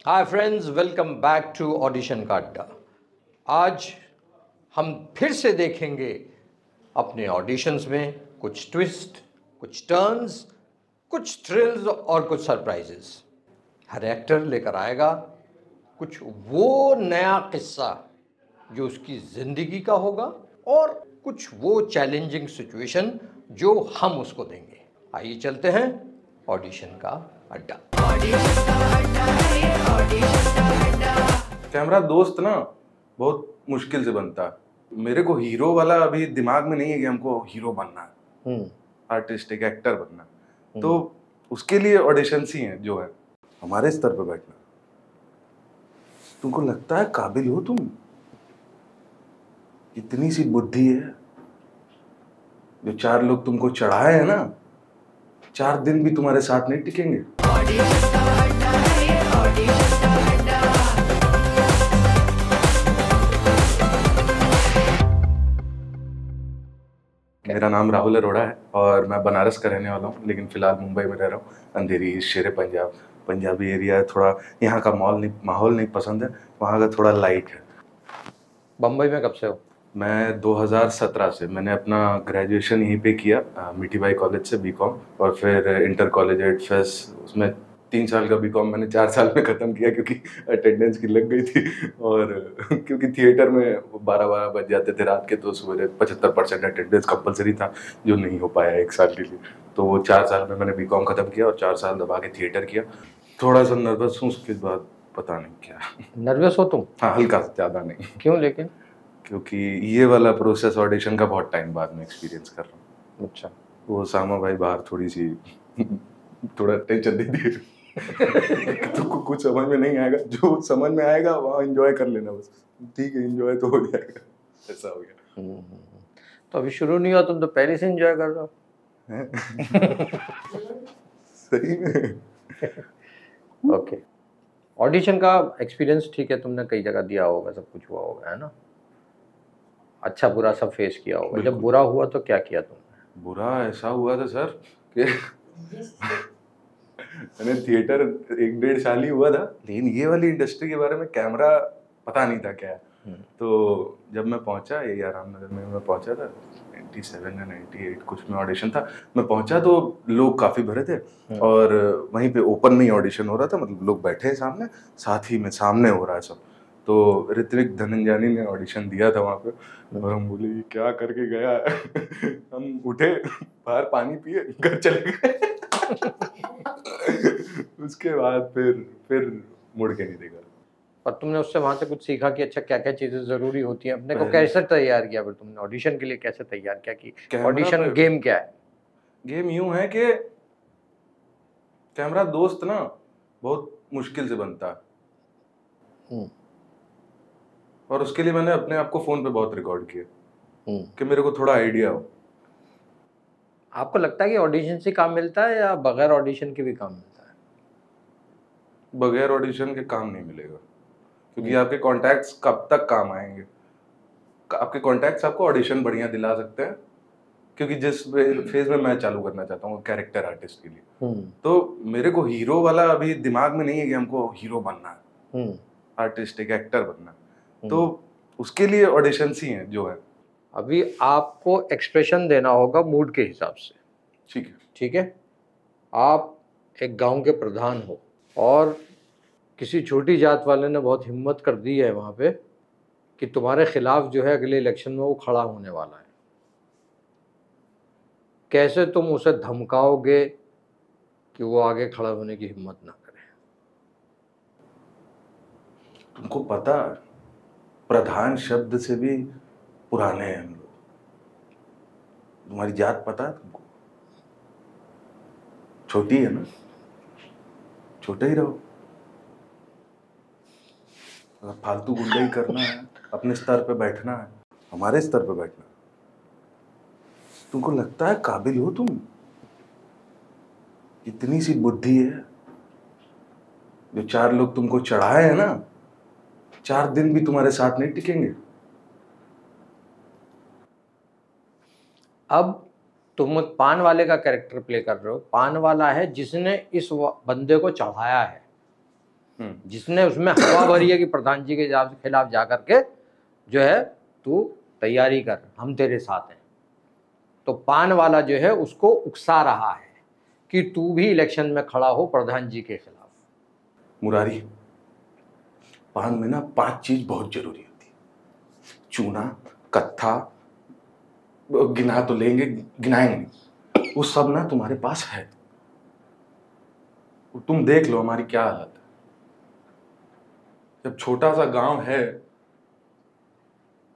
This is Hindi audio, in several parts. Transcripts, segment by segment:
Hi friends, welcome back to audition का अड्डा। आज हम फिर से देखेंगे अपने ऑडिशंस में कुछ ट्विस्ट, कुछ टर्न्स, कुछ थ्रिल्स और कुछ सरप्राइजेस। हर एक्टर लेकर आएगा कुछ वो नया किस्सा जो उसकी ज़िंदगी का होगा और कुछ वो चैलेंजिंग सिचुएशन जो हम उसको देंगे। आइए चलते हैं ऑडिशन का अड्डा। कैमरा दोस्त ना बहुत मुश्किल से बनता है। मेरे को हीरो वाला अभी दिमाग में नहीं है कि हमको हीरो बनना है, आर्टिस्ट एक एक्टर बनना है। तो उसके लिए ऑडिशंस ही हैं जो है हमारे स्तर पे बैठना। तुमको लगता है काबिल हो तुम? इतनी सी बुद्धि है जो 4 लोग तुमको चढ़ाए हैं ना, 4 दिन भी तुम्हारे साथ नहीं टिकेंगे। मेरा नाम राहुल अरोड़ा है और मैं बनारस का रहने वाला हूँ, लेकिन फिलहाल मुंबई में रह रहा हूँ। अंधेरी शेर पंजाब, पंजाबी एरिया है थोड़ा। यहाँ का माहौल नहीं पसंद है, वहाँ का थोड़ा लाइट है। बम्बई में कब से हो? मैं 2017 से मैंने अपना ग्रेजुएशन यहीं पे किया, मिठीबाई कॉलेज से बीकॉम, और फिर इंटर कॉलेज एड फेस, उसमें 3 साल का बीकॉम मैंने 4 साल में ख़त्म किया क्योंकि अटेंडेंस की लग गई थी। और क्योंकि थिएटर में 12 बज जाते थे रात के, तो सुबह 75% अटेंडेंस कंपलसरी था, जो नहीं हो पाया 1 साल के लिए। तो वो 4 साल में मैंने बीकॉम ख़त्म किया और 4 साल दबा के थिएटर किया। थोड़ा सा नर्वस हूँ, उसके बाद पता नहीं क्या। नर्वस हो तुम? हाँ, हल्का, ज़्यादा नहीं। क्यों लेकिन? क्योंकि ये वाला प्रोसेस ऑडिशन का बहुत टाइम बाद में एक्सपीरियंस कर रहा हूँ। अच्छा। वो सामा भाई बाहर थोड़ी सी थोड़ा टेंशन दे दिए। तुमको कुछ समझ में नहीं आएगा, जो समझ में आएगा वहाँ एंजॉय कर लेना बस। ठीक है, एंजॉय तो हो जाएगा। ऐसा हो गया। तो अभी शुरू नहीं हुआ, तुम तो पहले से एंजॉय कर रहे हो। सही में। ओके, ऑडिशन का एक्सपीरियंस ठीक है, तुमने कई जगह दिया होगा, सब कुछ हुआ होगा, है ना? अच्छा बुरा सब फेस किया होगा। जब बुरा हुआ तो क्या किया तुमने? बुरा ऐसा हुआ था सर कि मैंने थिएटर 1-1.5 साल ही हुआ था, लेकिन ये वाली इंडस्ट्री के बारे में कैमरा पता नहीं था क्या है। तो जब मैं पहुंचा, ये रामनगर में मैं पहुंचा था 97 या 98 कुछ में ऑडिशन था। मैं पहुंचा तो लोग काफ़ी भरे थे और वहीं पे ओपन में ही ऑडिशन हो रहा था, मतलब लोग बैठे हैं सामने, साथ ही में सामने हो रहा है सब। तो ऋत्विक धनंजानी ने ऑडिशन दिया था वहाँ पे, और हम बोले ये क्या करके गया है। हम उठे, बाहर पानी पिए, घर चले गए। उसके बाद फिर मुड़ के नहीं देखा। पर तुमने उससे वहां से कुछ सीखा कि अच्छा क्या क्या चीजें जरूरी होती हैं? अपने को कैसे तैयार किया? फिर तुमने ऑडिशन के लिए कैसे तैयार किया कि ऑडिशन गेम क्या है? गेम यूं है कि कैमरा दोस्त ना बहुत मुश्किल से बनता है, और उसके लिए मैंने अपने आप को फोन पे बहुत रिकॉर्ड किया कि मेरे को थोड़ा आइडिया हो। आपको लगता है कि ऑडिशन से काम मिलता है या बगैर ऑडिशन के भी काम मिलता है? बगैर ऑडिशन के काम नहीं मिलेगा, क्योंकि आपके कॉन्टैक्ट्स कब तक काम आएंगे? आपके कॉन्टैक्ट्स आपको ऑडिशन बढ़िया दिला सकते हैं, क्योंकि जिस फेज में मैं चालू करना चाहता हूँ कैरेक्टर आर्टिस्ट के लिए, तो मेरे को हीरो वाला अभी दिमाग में नहीं है कि हमको हीरो बनना है, आर्टिस्ट एक एक्टर बनना है। तो उसके लिए ऑडिशंस ही हैं जो है। अभी आपको एक्सप्रेशन देना होगा मूड के हिसाब से। ठीक है। ठीक है, आप एक गांव के प्रधान हो और किसी छोटी जात वाले ने बहुत हिम्मत कर दी है वहाँ पे कि तुम्हारे खिलाफ जो है अगले इलेक्शन में वो खड़ा होने वाला है। कैसे तुम उसे धमकाओगे कि वो आगे खड़ा होने की हिम्मत ना करे? तुमको पता, प्रधान शब्द से भी पुराने हैं हम लोग। तुम्हारी जात पता है तुमको? छोटी है ना, छोटे ही रहो। अगर फालतू गुंडाई करना है, अपने स्तर पे बैठना है, हमारे स्तर पे बैठना है। तुमको लगता है काबिल हो तुम? इतनी सी बुद्धि है जो 4 लोग तुमको चढ़ाए हैं ना, 4 दिन भी तुम्हारे साथ नहीं टिकेंगे। अब तुम एक पान वाले का कैरेक्टर प्ले कर रहे हो। पान वाला है जिसने इस बंदे को चढ़ाया है। जिसने उसमें हवा भरी है कि प्रधान जी के खिलाफ जा करके जो है तू तैयारी कर, हम तेरे साथ हैं। तो पान वाला जो है उसको उकसा रहा है कि तू भी इलेक्शन में खड़ा हो प्रधान जी के खिलाफ। मुरारी, पान में ना 5 चीज बहुत जरूरी होती है, चूना, कत्था, गिना तो लेंगे, गिनाएंगे नहीं, वो सब ना तुम्हारे पास है। तुम देख लो हमारी क्या हालत है। जब छोटा सा गांव है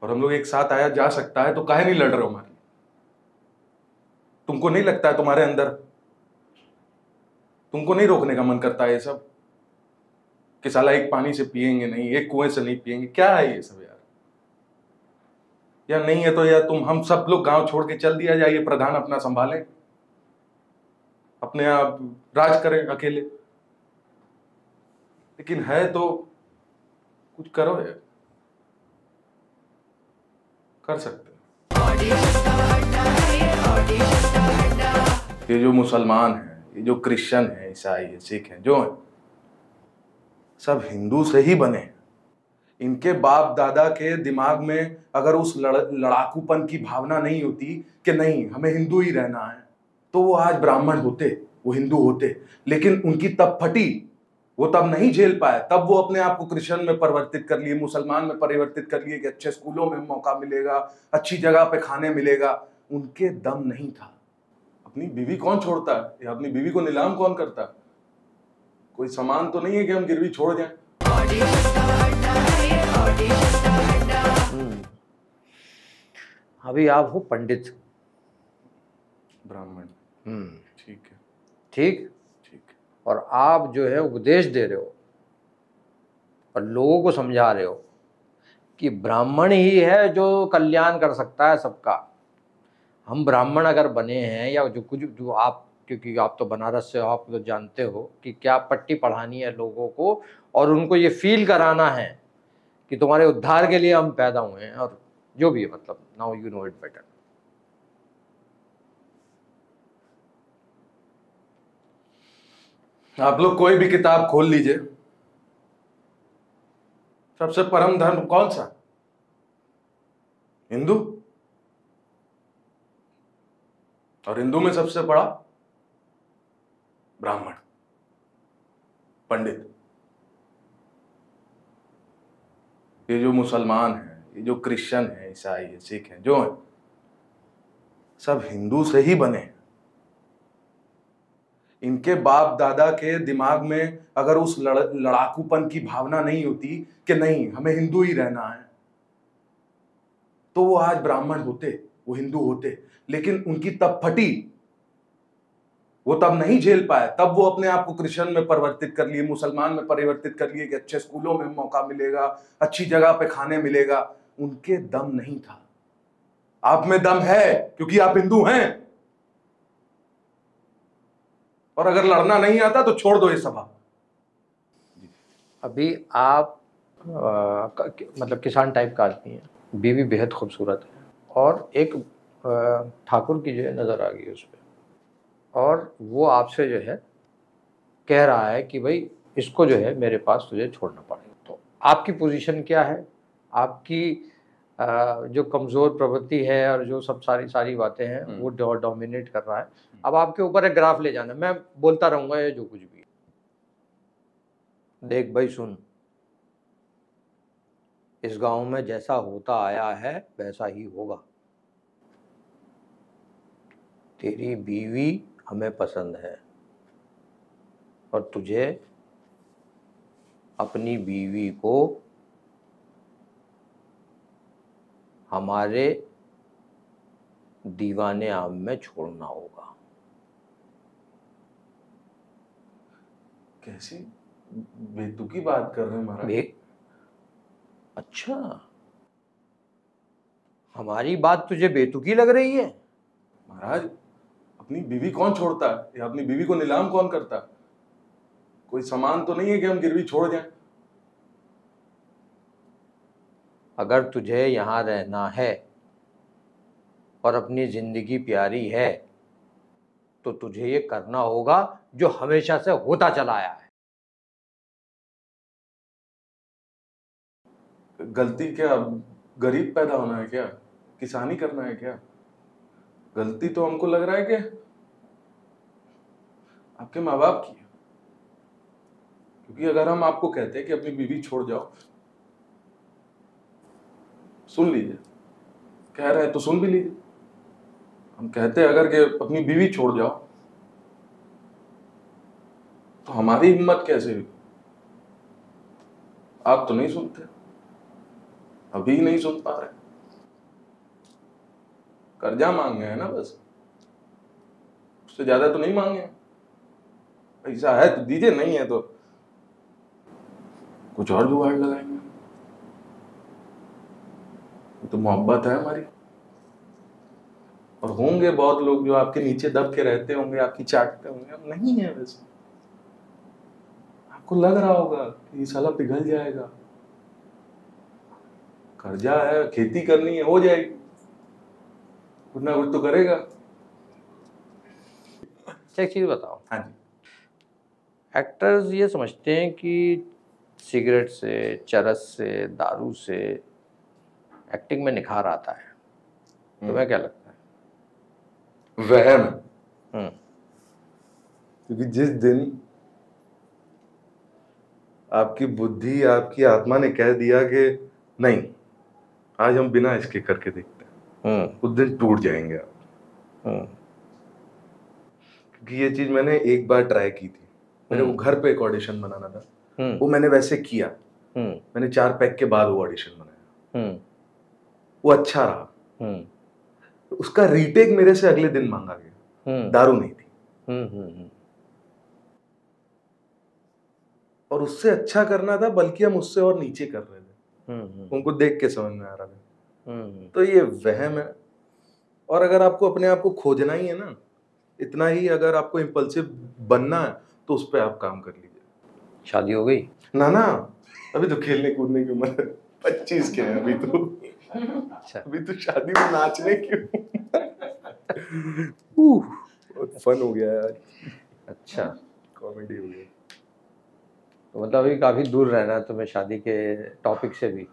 और हम लोग एक साथ आया जा सकता है तो काहे नहीं लड़ रहे हो हमारे लिए? तुमको नहीं लगता है तुम्हारे अंदर, तुमको नहीं रोकने का मन करता है ये सब कि साला एक पानी से पिएंगे नहीं, एक कुएं से नहीं पिएंगे? क्या है ये सब यार? या नहीं है तो या तुम हम सब लोग गांव छोड़ के चल दिया जाइए, प्रधान अपना संभाले, अपने आप राज करें अकेले। लेकिन है तो कुछ करो यार, कर सकते हो। ये जो मुसलमान हैं, ये जो क्रिश्चियन है, ईसाई है, सिख हैं, जो हैं सब हिंदू से ही बने हैं। इनके बाप दादा के दिमाग में अगर उस लड़ाकूपन की भावना नहीं होती कि नहीं हमें हिंदू ही रहना है, तो वो आज ब्राह्मण होते, वो हिंदू होते। लेकिन उनकी तब फटी, वो तब नहीं झेल पाए, तब वो अपने आप को क्रिश्चियन में परिवर्तित कर लिए, मुसलमान में परिवर्तित कर लिए कि अच्छे स्कूलों में मौका मिलेगा, अच्छी जगह पे खाने मिलेगा। उनके दम नहीं था। अपनी बीवी कौन छोड़ता है या अपनी बीवी को नीलाम कौन करता है? कोई सामान तो नहीं है कि हम गिरवी छोड़ जाएं। अभी आप हो पंडित, ब्राह्मण, ठीक है, ठीक, ठीक। और आप जो है उपदेश दे रहे हो और लोगों को समझा रहे हो कि ब्राह्मण ही है जो कल्याण कर सकता है सबका। हम ब्राह्मण अगर बने हैं या जो कुछ जो आप, क्योंकि आप तो बनारस से हो, आप तो जानते हो कि क्या पट्टी पढ़ानी है लोगों को और उनको ये फील कराना है कि तुम्हारे उद्धार के लिए हम पैदा हुए हैं, और जो भी है, मतलब now you know it better. आप लोग कोई भी किताब खोल लीजिए, सबसे परम धर्म कौन सा? हिंदू। और हिंदू में सबसे बड़ा ब्राह्मण, पंडित। ये जो मुसलमान हैं, ये जो क्रिश्चियन है, ईसाई है, सिख हैं, जो हैं सब हिंदू से ही बने हैं। इनके बाप दादा के दिमाग में अगर उस लड़ाकूपन की भावना नहीं होती कि नहीं हमें हिंदू ही रहना है, तो वो आज ब्राह्मण होते, वो हिंदू होते। लेकिन उनकी तब फटी, वो तब नहीं झेल पाए, तब वो अपने आप को क्रिश्चियन में परिवर्तित कर लिए, मुसलमान में परिवर्तित कर लिए कि अच्छे स्कूलों में मौका मिलेगा, अच्छी जगह पे खाने मिलेगा। उनके दम नहीं था। आप में दम है क्योंकि आप हिंदू हैं। और अगर लड़ना नहीं आता तो छोड़ दो ये सभा। अभी आप मतलब किसान टाइप का आदमी है, बीवी बेहद खूबसूरत है और एक ठाकुर की जो है नज़र आ गई उस पर, और वो आपसे जो है कह रहा है कि भाई इसको जो है मेरे पास तुझे छोड़ना पड़ेगा। तो आपकी पोजीशन क्या है? आपकी जो कमज़ोर प्रवृत्ति है और जो सब सारी बातें हैं वो डोमिनेट कर रहा है। अब आपके ऊपर एक ग्राफ ले जाना, मैं बोलता रहूँगा ये जो कुछ भी। देख भाई सुन, इस गांव में जैसा होता आया है वैसा ही होगा। तेरी बीवी हमें पसंद है और तुझे अपनी बीवी को हमारे दीवाने आम में छोड़ना होगा। कैसी बेतुकी बात कर रहे हैं महाराज? अच्छा, हमारी बात तुझे बेतुकी लग रही है? महाराज, अपनी बीवी कौन छोड़ता है या अपनी बीवी को नीलाम कौन करता है? कोई सामान तो नहीं है कि हम गिरवी छोड़ जाएं। अगर तुझे यहाँ रहना है और अपनी जिंदगी प्यारी है तो तुझे ये करना होगा जो हमेशा से होता चला आया है। गलती क्या गरीब पैदा होना है क्या, किसानी करना है क्या? गलती तो हमको लग रहा है कि आपके माँ बाप की है। क्योंकि अगर हम आपको कहते हैं कि अपनी बीवी छोड़ जाओ, सुन लीजिए, कह रहे हैं तो सुन भी लीजिए। हम कहते हैं अगर कि अपनी बीवी छोड़ जाओ, तो हमारी हिम्मत कैसे हुई? आप तो नहीं सुनते, अभी नहीं सुन पा रहे। कर्जा मांगे हैं ना, बस उससे ज्यादा तो नहीं मांगे। पैसा है तो दीजिए, नहीं है तो कुछ और जुगाड़ लगाएंगे। तो मोहब्बत है हमारी। और होंगे बहुत लोग जो आपके नीचे दब के रहते होंगे, आपकी चाटते होंगे, अब नहीं है वैसे। आपको लग रहा होगा कि ये साला पिघल जाएगा, कर्जा है, खेती करनी है, हो जाएगी, कुछ ना कुछ तो करेगा। एक चीज बताओ। हाँ जी। एक्टर्स ये समझते हैं कि सिगरेट से, चरस से, दारू से एक्टिंग में निखार आता है। तुम्हें क्या लगता है? वहम। क्योंकि जिस दिन आपकी बुद्धि, आपकी आत्मा ने कह दिया कि नहीं, आज हम बिना इसके करके देखते हैं, उस दिन टूट जाएंगे आप। क्योंकि ये चीज मैंने एक बार ट्राई की थी। मेरे को घर पे एक ऑडिशन बनाना था, वो मैंने वैसे किया। मैंने 4 पैक के बाद वो ऑडिशन बनाया, वो अच्छा रहा। उसका रीटेक मेरे से अगले दिन मांगा गया, दारू नहीं थी। और उससे अच्छा करना था, बल्कि हम उससे और नीचे कर रहे थे। उनको देख के समझ में आ रहा था। तो ये वहम है। और अगर आपको अपने आप को खोजना ही है ना, इतना ही अगर आपको इम्पल्सिव बनना है, तो उस पर आप काम कर लीजिए। शादी हो गई? ना, अभी तो खेलने कूदने की उम्र है, 25 के हैं अभी तो। अच्छा। अभी तो शादी में नाचने की बहुत फन हो गया यार। अच्छा, कॉमेडी हो गया। तो मतलब अभी काफी दूर रहना है तुम्हें शादी के टॉपिक से भी।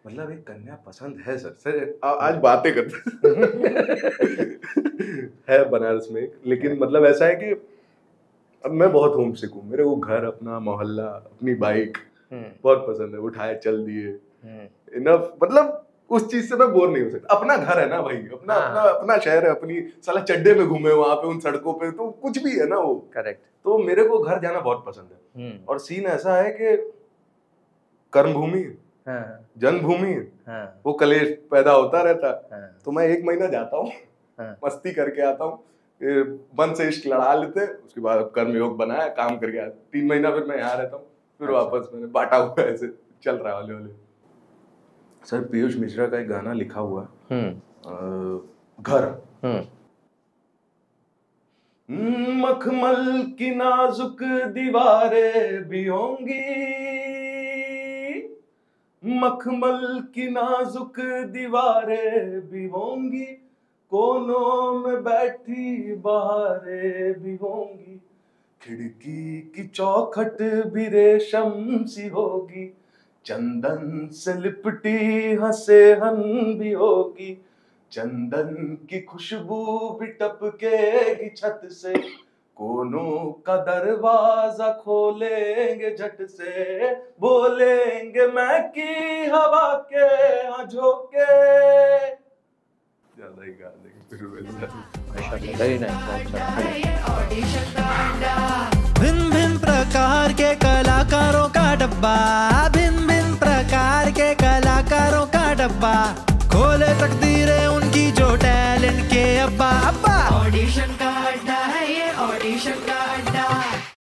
मतलब एक कन्या पसंद है सर आज बातें करते है बनारस में, लेकिन मतलब ऐसा है कि अब मैं बहुत होम सिक हूँ। मेरे को घर, अपना मोहल्ला, अपनी बाइक बहुत पसंद है। उठाए चल दिए, इनफ। मतलब उस चीज से मैं बोर नहीं हो सकता। अपना घर है ना भाई, अपना शहर है, अपनी साला चड्डे में घूमे वहां पे, उन सड़कों पे, तो कुछ भी है ना वो। करेक्ट। तो मेरे को घर जाना बहुत पसंद है। और सीन ऐसा है कि कर्मभूमि, जन्मभूमि, वो कलेश पैदा होता रहता। तो मैं 1 महीना जाता हूँ, मस्ती करके आता हूँ, मन से इश्क लड़ा लेते, उसके बाद कर्म योग बनाया, काम करके आता। 3 महीना फिर मैं यहाँ रहता हूँ, फिर वापस मैंने बांटा हुआ ऐसे चल रहा है वाले। सर पीयूष मिश्रा का एक गाना लिखा हुआ घर। मखमल की नाजुक दीवारें भी होंगी, मखमल की नाजुक दीवारें भी होंगी, कोनों में बैठी बहारें भी होंगी, खिड़की की चौखट भी रेशम सी होगी, चंदन से लिपटी हंसेहन भी होगी, चंदन की खुशबू भी टपकेगी छत से, कोनों का दरवाजा खोलेंगे झट से, बोलेंगे मैं की हवा के यहाँ झोंके। ज्यादा ही गा देंगे फिर। भिन्न भिन्न प्रकार के कलाकारों का डब्बा, भिन्न भिन्न प्रकार के कलाकारों का डब्बा, खोले तकदीरें